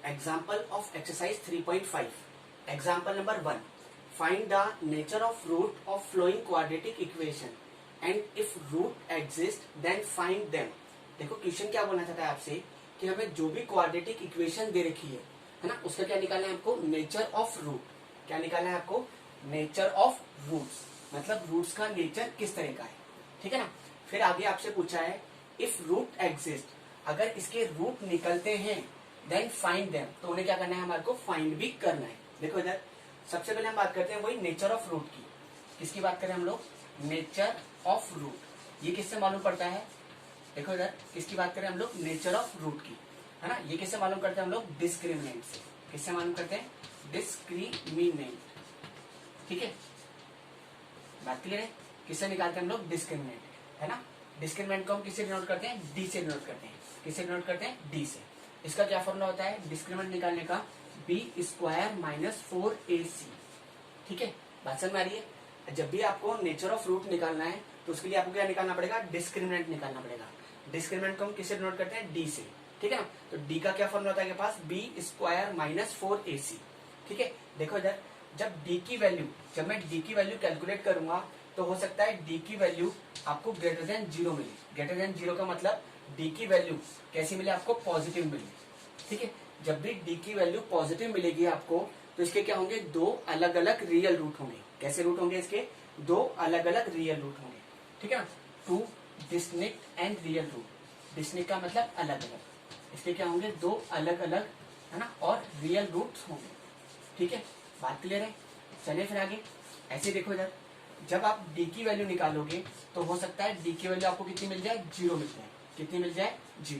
Example of exercise 3.5. Example number 1. Find the nature of root of flowing quadratic equation and if root exist then find them. देखो question क्या बोलना चाहता है आपसे कि हमें जो भी क्वाड्रेटिक इक्वेशन दे रखी है ना, उसका क्या निकालना है आपको? Nature of root. क्या निकालना है आपको? नेचर ऑफ रूट्स, मतलब रूट्स का नेचर किस तरह का है. ठीक है ना. फिर आगे आपसे पूछा है इफ रूट एग्जिस्ट, अगर इसके रूट निकलते हैं देन फाइंड देम, तो उन्हें क्या करना है? हमारे को फाइंड भी करना है. देखो इधर सबसे पहले हम बात करते हैं वही नेचर ऑफ रूट की. किसकी बात करें हम लोग? Nature of root. ये किससे मालूम पड़ता है? देखो इधर किसकी बात करें हम लोग? नेचर ऑफ रूट की, है ना. ये किससे मालूम करते हैं हम लोग? डिस्क्रिमिनेंट से. किससे मालूम करते हैं? डिस्क्रिमिनेंट. ठीक है, बात क्लियर है. किससे निकालते हैं हम लोग? डिस्क्रिमिनेंट, है ना. डिस्क्रिमिनेंट को हम किससे डिनोट करते हैं? डी से डिनोट करते हैं. किससे डिनोट करते हैं? डी से. इसका क्या फॉर्मूला होता है डिस्क्रिमिनेंट निकालने का? B square minus 4ac. ठीक है, बात समझ में आ रही है. जब भी आपको नेचर ऑफ रूट निकालना है तो उसके लिए आपको क्या निकालना पड़ेगा? डिस्क्रिमिनेंट निकालना पड़ेगा. डिस्क्रिमिनेंट को हम किससे डिनोट करते हैं? डी से. ठीक है ना. तो डी का क्या फॉर्मूला होता है आपके पास? B square minus 4ac. ठीक है, देखो इधर जब डी की वैल्यू, जब मैं डी की वैल्यू कैलकुलेट करूंगा तो हो सकता है डी की वैल्यू आपको ग्रेटर देन 0 मिले. ग्रेटर देन 0 का मतलब डी की वैल्यू कैसी मिले आपको? पॉजिटिव मिले. ठीक है, जब भी डी की वैल्यू पॉजिटिव मिलेगी आपको तो इसके क्या होंगे? दो अलग अलग रियल रूट होंगे. कैसे रूट होंगे इसके? दो अलग अलग रियल रूट होंगे. ठीक है ना. Two distinct and real root. Distinct का मतलब अलग अलग. इसके क्या होंगे? दो अलग अलग, है ना, और रियल रूट होंगे. ठीक है, बात क्लियर है. चलिए फिर आगे. ऐसे देखो इधर जब आप डी की वैल्यू निकालोगे तो हो सकता है डी की वैल्यू आपको कितनी मिल जाए? 0 मिल जाए. कितनी मिल जाए? 0.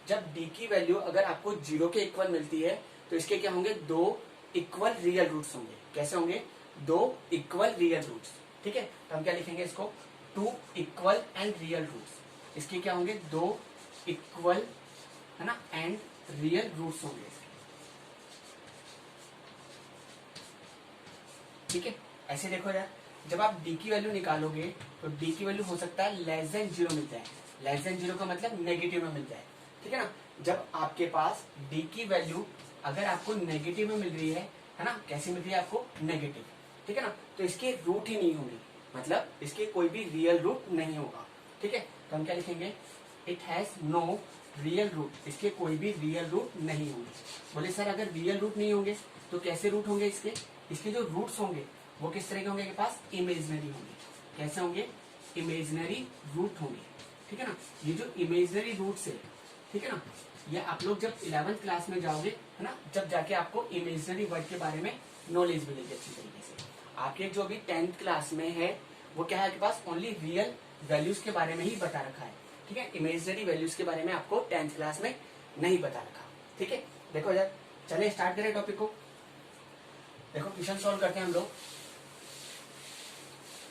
जब डी की वैल्यू अगर आपको 0 के इक्वल मिलती है तो इसके क्या होंगे? दो इक्वल रियल रूट्स होंगे. कैसे होंगे? दो इक्वल रियल रूट्स. ठीक है, तो हम क्या लिखेंगे इसको? Two equal and real roots. इसके क्या होंगे? दो इक्वल, है ना, एंड रियल रूट्स होंगे इसके. ठीक है, ऐसे देखो यार जब आप डी की वैल्यू निकालोगे तो डी की वैल्यू हो सकता है लेस देन 0 मिल जाए. लेस देन 0 का मतलब नेगेटिव में मिल जाए. ठीक है ना. जब आपके पास डी की वैल्यू अगर आपको नेगेटिव में मिल रही है ना, कैसी मिल रही है आपको? नेगेटिव. ठीक है ना. तो इसके रूट ही नहीं होंगे, मतलब इसके कोई भी रियल रूट नहीं होगा. ठीक है, तो हम क्या लिखेंगे? It has no real root. इसके कोई भी रियल रूट नहीं होंगे. बोले सर अगर रियल रूट नहीं होंगे तो कैसे रूट होंगे इसके? इसके जो रूट्स होंगे वो किस तरह के होंगे? के पास इमेजिनरी होंगे. कैसे होंगे? इमेजिनरी रूट होंगे. ठीक है ना. ये जो इमेजिनरी रूट्स है, ठीक है ना, ये आप लोग जब 11th क्लास में जाओगे, है ना, जब जाके आपको इमेजिनरी वर्ड के बारे में नॉलेज मिलेगी अच्छी तरीके से. आपके जो भी 10th क्लास में है वो क्या है आपके पास? ओनली रियल वैल्यूज के बारे में ही बता रखा है. ठीक है, इमेजिनरी वैल्यूज के बारे में आपको 10th क्लास में नहीं बता रखा. ठीक है, देखो इधर चलिए स्टार्ट करें टॉपिक को. देखो क्वेश्चन सॉल्व करते हैं हम लोग.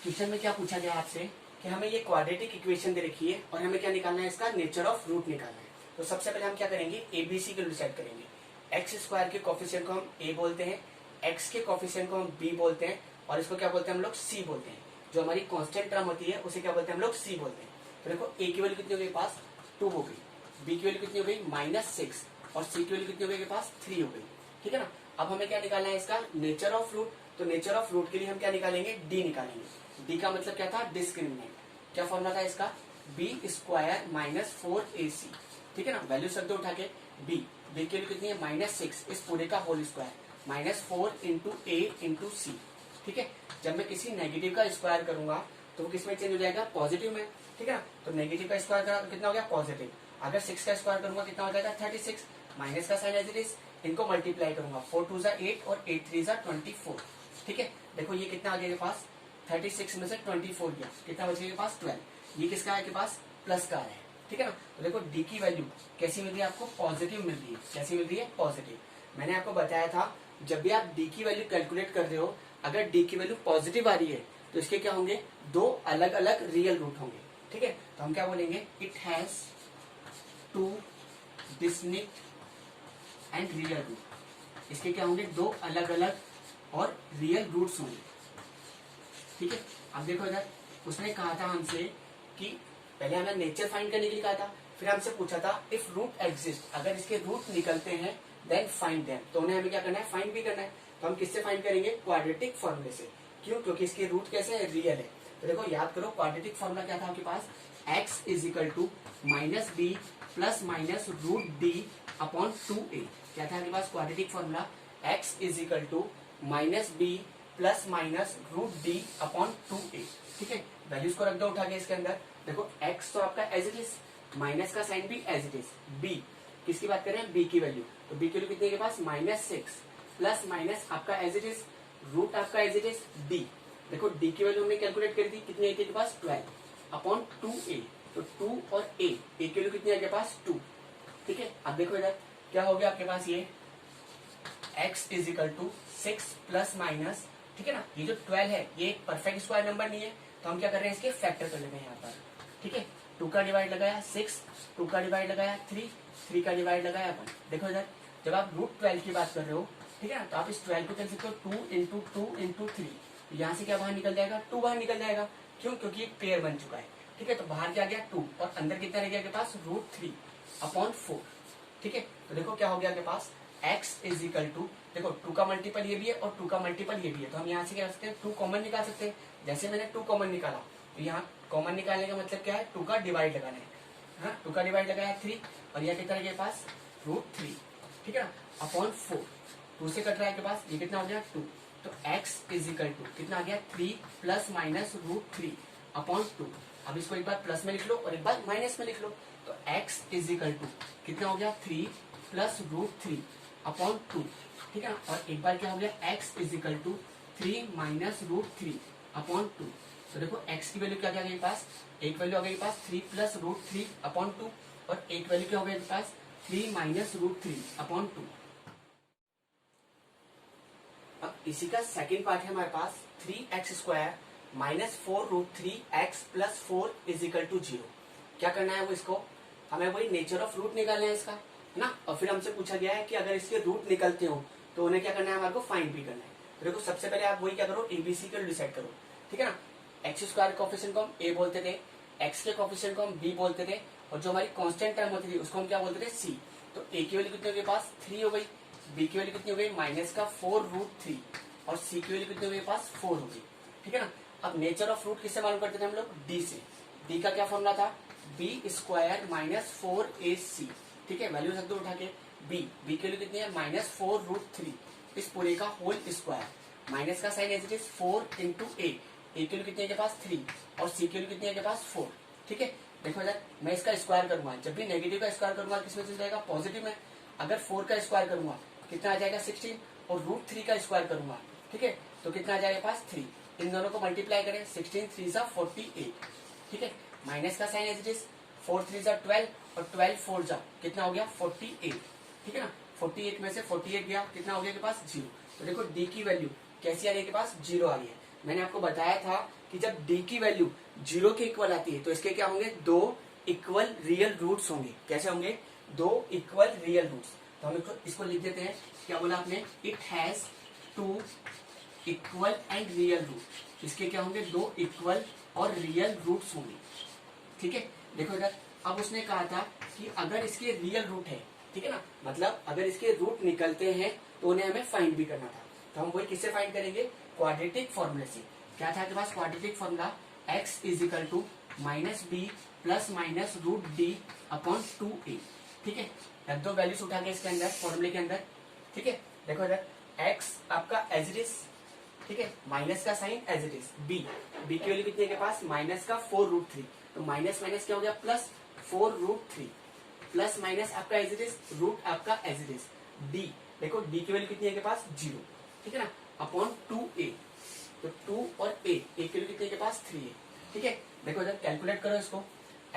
क्वेश्चन में क्या पूछा गया आपसे कि हमें ये क्वाड्रेटिक इक्वेशन दे रखी है और हमें क्या निकालना है? इसका नेचर ऑफ रूट निकालना है. तो सबसे पहले हम क्या करेंगे? एबीसी के डिसाइड करेंगे. एक्स स्क्वायर के कोफिशिएंट को हम ए बोलते हैं, एक्स के कोफिशिएंट को हम बी बोलते हैं और इसको क्या बोलते हैं हम लोग? सी बोलते हैं. जो हमारी कांस्टेंट टर्म होती है उसे क्या बोलते हैं हम लोग? सी बोलते हैं. तो देखो ए की वैल्यू कितनी हो गई? पास 2 हो गई. बी की वैल्यू कितनी हो गई? -6. और सी की वैल्यू कितनी हो गई? पास 3 हो गई. ठीक है ना. अब हमें क्या निकालना है? इसका नेचर ऑफ रूट. तो नेचर ऑफ रूट के लिए हम क्या निकालेंगे? डी निकालेंगे. डी का मतलब क्या था? डिस्क्रिमिनेंट. क्या फॉर्मूला था इसका? B square minus 4ac. ठीक है ना. वैल्यू शब्द उठा के बी की वैल्यू कितनी है? -6. इस पूरे का होल स्क्वायर -4 इंटू ए इंटू सी. ठीक है, जब मैं किसी नेगेटिव का स्क्वायर करूंगा तो वो किस में चेंज हो जाएगा? पॉजिटिव में. ठीक है ना. तो नेगेटिव का स्क्वायर करा तो कितना हो गया? पॉजिटिव. अगर 6 का स्क्वायर करूंगा कितना हो जाएगा? 36. माइनस का साइन एज इट इज. इनको मल्टीप्लाई करूंगा. 4 2 जा 8 और 8 3 जा 24. ठीक है, देखो ये कितना आ गया के पास? 36 में से 24 गया, कितना बच गया के पास? 12. ये किसका है के पास? प्लस का है. ठीक है ना. तो देखो डी की वैल्यू कैसी मिल रही है आपको? पॉजिटिव मिल रही है. कैसी मिल रही है? पॉजिटिव. मैंने आपको बताया था जब भी आप डी की वैल्यू कैलकुलेट कर रहे हो, अगर डी की वैल्यू पॉजिटिव आ रही है तो इसके क्या होंगे? दो अलग अलग रियल रूट होंगे. ठीक है, तो हम क्या बोलेंगे? It has two distinct and real root. इसके क्या होंगे? दो अलग अलग और रियल रूट्स होंगे. ठीक है, अब देखो इधर उसने कहा था हमसे कि पहले हमें नेचर फाइंड करने के लिए कहा था, फिर हमसे पूछा था इफ रूट एग्जिस्ट, अगर इसके रूट निकलते हैं देन फाइंड देम। तो उन्हें हमें क्या करना है, फाइंड भी करना है। तो हम किससे फाइंड करेंगे, क्वाड्रेटिक फॉर्मूले से। क्यों, क्योंकि इसके रूट कैसे है, रियल है। तो देखो याद करो क्वाड्रेटिक फॉर्मूला क्या था आपके पास, x is equal to minus B plus minus root D upon 2a। क्या था आपके पास quadratic formula, x is equal to minus B plus minus root D upon 2a। ठीक है, वैल्यूज को रख दो उठा के इसके अंदर। देखो x तो आपका एज इट इज, माइनस का साइन भी एज इट इज, b किसकी बात कर रहे हैं, b की वैल्यू। तो b की वैल्यू कितनी है के पास, -6 प्लस माइनस आपका एज इट इज, रूट आपका एज इट इज d। देखो d की वैल्यू हमने कैलकुलेट करी थी, कितनी आई थी के पास 12 अपॉन 2a। तो 2 और a की वैल्यू कितनी है आपके पास 2। ठीक है, अब देखो इधर क्या हो गया आपके पास, ये x is equal to 6 plus minus, ठीक है ना। ये जो 12 है ये एक परफेक्ट स्क्वायर नंबर नहीं है, तो हम क्या कर रहे हैं, इसके फैक्टर कर लेंगे यहाँ पर। ठीक है, 2 का डिवाइड लगाया 6, 2 का डिवाइड लगाया 3, 3 का डिवाइड लगाया 1। देखो इधर जब आप रूट 12 की बात कर रहे हो, ठीक है ना, तो आप इस 12 को कर सकते हो 2 इंटू 2 इंटू 3। यहाँ से क्या बाहर निकल जाएगा, 2 बाहर निकल जाएगा। क्यों, क्योंकि एक पेयर बन चुका है। ठीक है, तो बाहर क्या गया 2 और अंदर कितना रह गया आपके पास, √3 अपॉन 4। ठीक है, तो देखो क्या हो गया आपके पास, x इज इक्वल टू, देखो 2 का मल्टीपल ये भी है और 2 का मल्टीपल ये भी है, तो हम यहाँ से क्या कर सकते हैं, 2 कॉमन निकाल सकते हैं। जैसे मैंने 2 कॉमन निकाला, तो यहाँ कॉमन निकालने का मतलब क्या है, 2 का डिवाइड लगाना है। हाँ, 2 का डिवाइड लगाया 3 और यह कितना के पास √3, ठीक है ना, अपॉन 4। 2 से कट रहा है के पास, ये कितना हो गया 2। तो x इज इक्वल टू कितना आ गया 3 प्लस माइनस √3 अपॉन 2। अब इसको एक बार प्लस में लिख लो और एक बार माइनस में लिख लो। तो x इज इक्वल टू कितना हो गया 3 प्लस √3 अपॉन 2। ठीक है ना, और एक बार क्या हो गया x is equal to 3 minus √3 upon 2। तो देखो x की वैल्यू क्या क्या गई पास, एक वैल्यू आ गई पास 3 प्लस √3 अपॉन 2 और एक वैल्यू क्या हो गई पास 3 माइनस √3 अपॉन 2। अब इसी का सेकंड पार्ट है हमारे पास 3x square minus 4√3x plus 4 is equal to 0। क्या करना है वो, इसको हमें वही नेचर ऑफ रूट निकालना है इसका, है ना। और फिर हमसे पूछा गया है कि अगर इसके रूट निकलते हो तो उन्हें क्या करना है, हमारे को फाइंड भी करना है। तो देखो सबसे पहले आप वही क्या करो, एबीसी को डिसाइड करो। ठीक है ना, एक्स स्क्वायर कोफिशिएंट को हम a बोलते थे, x के कोफिशिएंट को हम b बोलते थे, और जो हमारी कांस्टेंट टर्म होती थी उसको हम क्या बोलते थे c। तो a की वैल्यू कितनी हो गई पास 3 हो गई, b की वैल्यू कितनी हो गई माइनस का 4√3 और c की वैल्यू कितनी हो गई पास 4 हो गई। ठीक है ना, अब नेचर ऑफ रूट किससे मालूम करते थे हम लोग, d से। d का क्या फॉर्मूला था, b स्क्वायर माइनस 4ac। ठीक है, वैल्यू रख दो उठा के, b की वैल्यू कितनी है माइनस 4√3, इस पूरे का होल स्क्वायर, माइनस का sign as it is 4 into a की वैल्यू कितनी है के पास 3 और c की वैल्यू कितनी है के पास 4। ठीक है, देखो इधर मैं इसका स्क्वायर करूंगा, जब भी नेगेटिव का स्क्वायर करूंगा किसमें चल जाएगा, पॉजिटिव में। अगर 4 का स्क्वायर करूंगा कितना आ जाएगा 16 और √3 का स्क्वायर करूंगा, ठीक है, तो कितना आ जाएगा पास 3। इन दोनों को मल्टीप्लाई करें, 16 3 जा 48। ठीक है, माइनस का साइन एज इट इज 4 3 जा 12 और 12 4 जा कितना हो गया 48। ठीक है ना, 48 में से 48 गया, कितना हो गया के पास 0। तो देखो d की वैल्यू कैसी आ रही है के पास 0 आ रही है। मैंने आपको बताया था कि जब d की वैल्यू 0 के इक्वल आती है तो इसके क्या होंगे, 2 इक्वल रियल रूट्स होंगे। कैसे होंगे, 2 इक्वल रियल रूट्स। तो हम इसको लिख देते हैं, क्या बोला आपने, it has 2 equal and real root. इसके क्या होंगे, 2 इक्वल और रियल रूट्स होंगे। ठीक है, देखो इधर अब उसने कहा था कि अगर इसके रियल रूट है, ठीक है ना, मतलब अगर इसके रूट निकलते हैं तो उन्हें हमें फाइंड भी करना था। तो हम वही किससे फाइंड करेंगे, क्वाड्रेटिक फॉर्मूले से। क्या था आपके पास quadratic formula, x is equal to minus B plus minus √d upon 2a। ठीक है, रख दो वैल्यूज उठा के इसके अंदर, फॉर्मूले के अंदर। ठीक है, देखो इधर x आपका एज इट इज, ठीक है, माइनस का sign as it is, b की वैल्यू कितनी है के पास माइनस का 4√3, तो माइनस माइनस क्या हो गया प्लस 4√3 प्लस माइनस आपका एज इट इज, रूट आपका एज इट इज, d देखो d की वैल्यू कितनी है के पास 0। ठीक है ना, अपॉन 2a। तो 2 और a की वैल्यू कितनी है के पास 3a। ठीक है, देखो इधर कैलकुलेट करो इसको,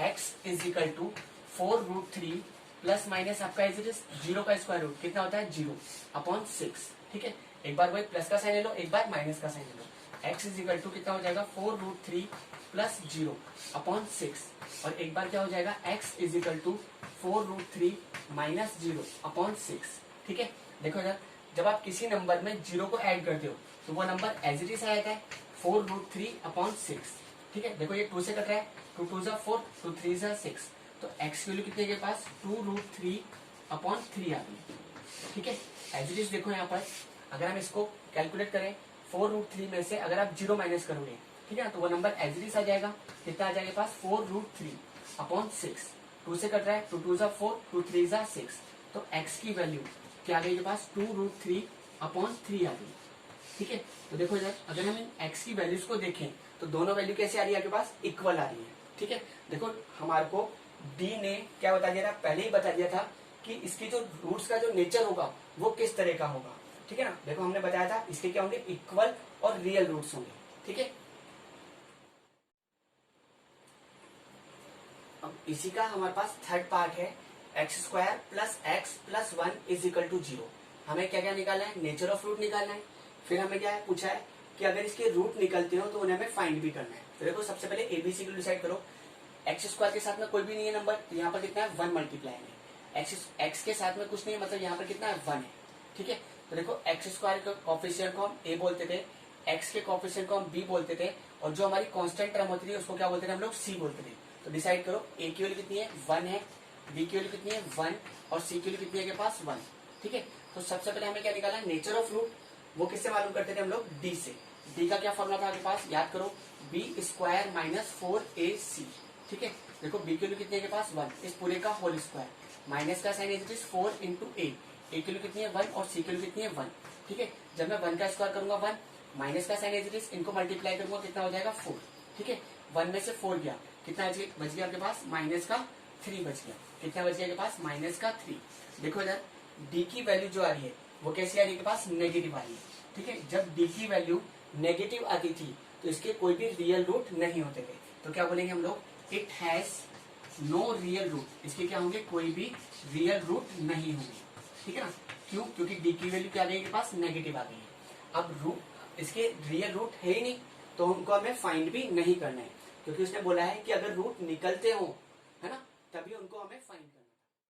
x is equal to 4√3 plus minus आपका एज इट इज 0 का स्क्वायर रूट कितना होता है 0 अपॉन 6। ठीक है, एक बार वही प्लस का साइन ले लो, एक बार माइनस का साइन ले लो। x इज इक्वल टू कितना हो जाएगा 4√3 प्लस 0 अपॉन 6 और एक बार क्या हो जाएगा x is equal to 4√3 minus 0 upon 6। ठीक है, देखो इधर जब आप किसी नंबर में 0 को ऐड करते हो तो वो नंबर एज इट इज आ जाता है 4√3 अपॉन 6। ठीक है, देखो ये 2 से कट रहा है, 2 2 जा 4, 2 3 जा 6, तो x की वैल्यू कितनी है के पास 2√3 अपॉन 3 आ गई। ठीक है, एज इट इज देखो यहाँ पर अगर हम इसको कैलकुलेट करें 4√3 में से अगर आप 0 माइनस करोगे, ठीक है ना, तो वो नंबर एज इट इज आ जाएगा। कितना आ जाएगा पास 4√3 अपॉन 6। 2 से कट रहा है, 2 2 जा 4, 2 3 जा 6। तो x की वैल्यू क्या आ गई के पास 2√3 अपॉन 3 आ गई। ठीक है, तो देखो इधर अगर हम इन x की वैल्यूज को देखें तो दोनों वैल्यू कैसे आ रही है आपके पास, इक्वल आ रही है। ठीक है, देखो हमारे को d ने क्या बता दिया था, पहले ही बता दिया था कि इसकी जो रूट्स का जो नेचर होगा वो किस तरह का होगा। ठीक है ना, देखो हमने बताया था इसके क्या होंगे, इक्वल और रियल रूट्स होंगे। ठीक है, अब इसी का हमारे पास थर्ड पार्ट है, x² plus x plus 1 is equal to 0। हमें क्या क्या निकालना है, नेचर ऑफ रूट निकालना है। फिर हमें क्या है पूछा है कि अगर इसके रूट निकलते हो तो उन्हें हमें फाइंड भी करना है। तो देखो सबसे पहले एबीसी को डिसाइड करो। x² के साथ में कोई भी नहीं है नंबर, तो यहाँ पर कितना है 1 मल्टीप्लाई में। x के साथ में कुछ नहीं है, मतलब यहाँ पर कितना है 1 है। ठीक है, तो देखो x² के कोफिशिएंट को हम a बोलते थे, x के कोफिशिएंट को हम b बोलते थे, और जो हमारी कांस्टेंट टर्म होती थी उसको क्या बोलते थे हम लोग, c बोलते थे। तो डिसाइड करो a की वैल्यू कितनी है 1 है, b की वैल्यू कितनी है 1 और c की वैल्यू कितनी है के पास 1। ठीक है, तो सबसे पहले हमें क्या निकालना है, नेचर ऑफ रूट। वो किससे मालूम करते थे हम लोग, d से। d का क्या फॉर्मूला था आपके पास, याद करो b² माइनस 4ac। ठीक है, देखो b की वैल्यू कितनी है के पास 1, इस पूरे का होल स्क्वायर, माइनस का साइन इज 4 इंटू a की वैल्यू कितनी है 1 और c की वैल्यू कितनी है 1। ठीक है, जब मैं 1 का स्क्वायर करूंगा 1, माइनस का साइन इज इनको मल्टीप्लाई करूंगा कितना हो जाएगा 4। ठीक है, 1 में से 4 गया, कितना बच गया आपके पास, माइनस का 3 बच गया। कितना बच गया के पास, माइनस का 3। देखो इधर d की वैल्यू जो आ रही है वो कैसी आ रही है के पास, नेगेटिव आ रही है। ठीक है, जब d की वैल्यू नेगेटिव आती थी तो इसके कोई भी रियल रूट नहीं होते थे। तो क्या बोलेंगे हम लोग, it has no real root. इसके क्या होंगे, कोई भी रियल रूट नहीं होंगे। ठीक है ना, क्यों, क्योंकि d की वैल्यू क्या आ गई के पास, नेगेटिव आ गई है। अब रूट इसके रियल रूट है ही नहीं, तो उनको हमें फाइंड भी नहीं करना है, क्योंकि उसने बोला है कि अगर रूट निकलते हो, है ना, तभी उनको हमें फाइंड करना है।